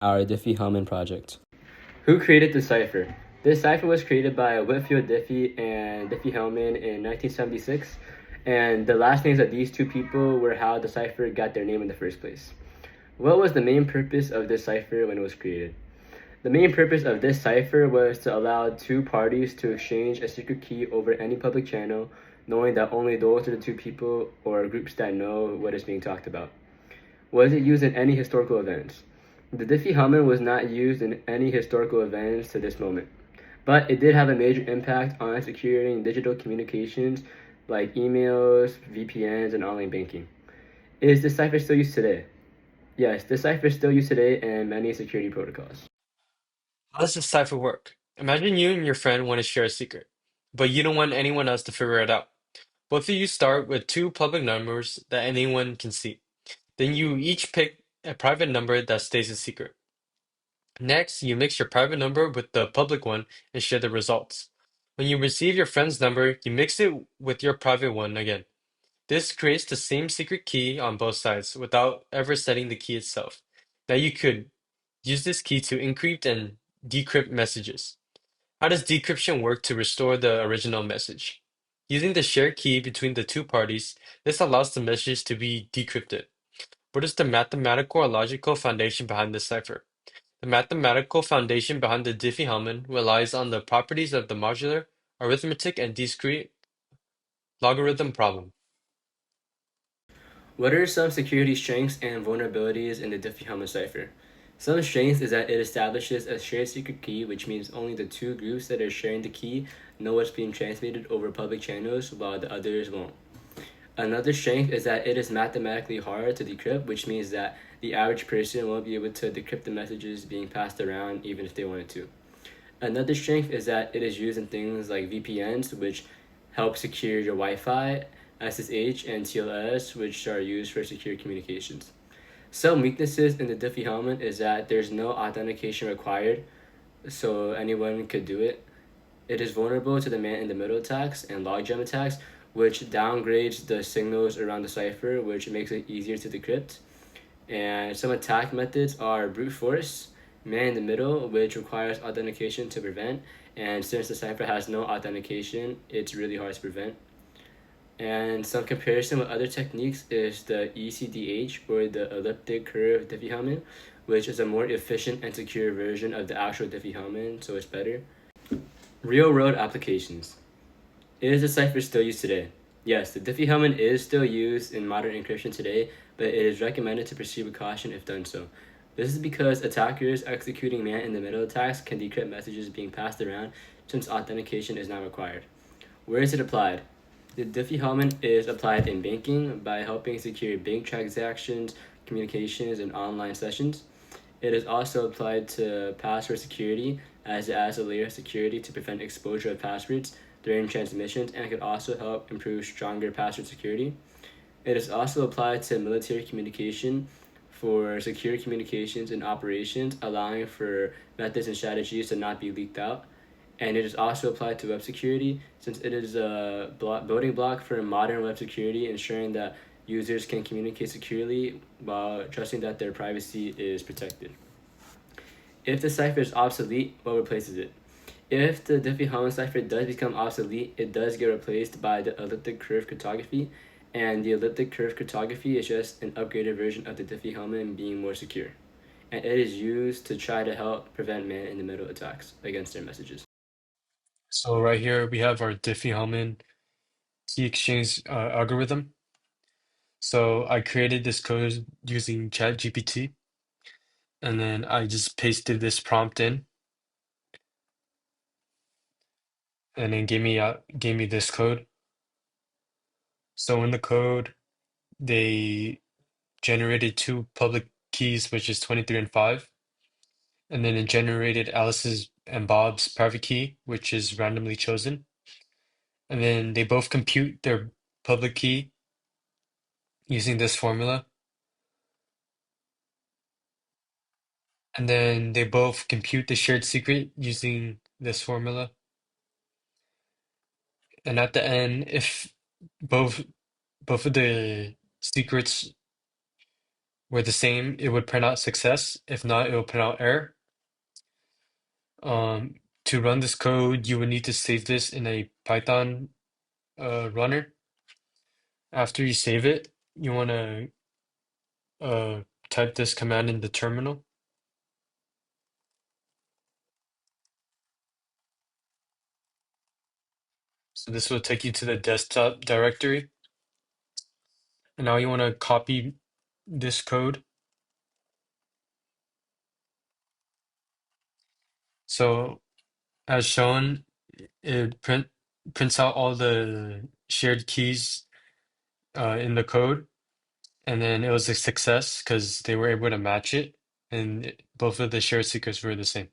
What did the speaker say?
our Diffie-Hellman project. Who created the cipher? This cipher was created by Whitfield Diffie and Diffie-Hellman in 1976, and the last names of these two people were how the cipher got their name in the first place. What was the main purpose of this cipher when it was created? The main purpose of this cipher was to allow two parties to exchange a secret key over any public channel, knowing that only those are the two people or groups that know what is being talked about. Was it used in any historical events? The Diffie-Hellman was not used in any historical events to this moment, but it did have a major impact on securing digital communications like emails, VPNs, and online banking. Is this cipher still used today? Yes, this cipher is still used today in many security protocols. How does this cipher work? Imagine you and your friend want to share a secret, but you don't want anyone else to figure it out. Both of you start with two public numbers that anyone can see. Then you each pick a private number that stays a secret. Next, you mix your private number with the public one and share the results. When you receive your friend's number, you mix it with your private one again. This creates the same secret key on both sides without ever setting the key itself. Now you could use this key to encrypt and decrypt messages. How does decryption work to restore the original message? Using the shared key between the two parties, this allows the message to be decrypted. What is the mathematical or logical foundation behind this cipher? The mathematical foundation behind the Diffie-Hellman relies on the properties of the modular, arithmetic, and discrete logarithm problem. What are some security strengths and vulnerabilities in the Diffie-Hellman cipher? Some strengths is that it establishes a shared secret key, which means only the two groups that are sharing the key know what's being transmitted over public channels, while the others won't. Another strength is that it is mathematically hard to decrypt, which means that the average person won't be able to decrypt the messages being passed around even if they wanted to. Another strength is that it is used in things like VPNs, which help secure your Wi Fi, SSH, and TLS, which are used for secure communications. Some weaknesses in the Diffie-Hellman is that there's no authentication required, so anyone could do it. It is vulnerable to the man-in-the-middle attacks and logjam attacks, which downgrades the signals around the cipher, which makes it easier to decrypt. And some attack methods are brute force, man in the middle, which requires authentication to prevent. And since the cipher has no authentication, it's really hard to prevent. And some comparison with other techniques is the ECDH, or the elliptic curve Diffie-Hellman, which is a more efficient and secure version of the actual Diffie-Hellman, so it's better. Real world applications. Is the cipher still used today? Yes, the Diffie-Hellman is still used in modern encryption today, but it is recommended to proceed with caution if done so. This is because attackers executing man-in-the-middle attacks can decrypt messages being passed around since authentication is not required. Where is it applied? The Diffie-Hellman is applied in banking by helping secure bank transactions, communications, and online sessions. It is also applied to password security as it adds a layer of security to prevent exposure of passwords during transmissions and could also help improve stronger password security. It is also applied to military communication for secure communications and operations, allowing for methods and strategies to not be leaked out. And it is also applied to web security since it is a building block for modern web security, ensuring that users can communicate securely while trusting that their privacy is protected. If the cipher is obsolete, what replaces it? If the Diffie-Hellman cipher does become obsolete, it does get replaced by the elliptic curve cryptography, and the elliptic curve cryptography is just an upgraded version of the Diffie-Hellman being more secure. And it is used to try to help prevent man-in-the-middle attacks against their messages. So right here we have our Diffie-Hellman key exchange algorithm. So I created this code using ChatGPT, and then I just pasted this prompt in, and then gave me this code. So in the code, they generated two public keys, which is 23 and 5, and then it generated Alice's and Bob's private key, which is randomly chosen. And then they both compute their public key using this formula. And then they both compute the shared secret using this formula. And at the end, if both both of the secrets were the same, it would print out success. If not, it will print out error. Um, to run this code, you would need to save this in a Python runner. After you save it, you want to type this command in the terminal. So this will take you to the desktop directory. And now you want to copy this code. So as shown, it prints out all the shared keys in the code, and then it was a success because they were able to match it, and both of the shared secrets were the same.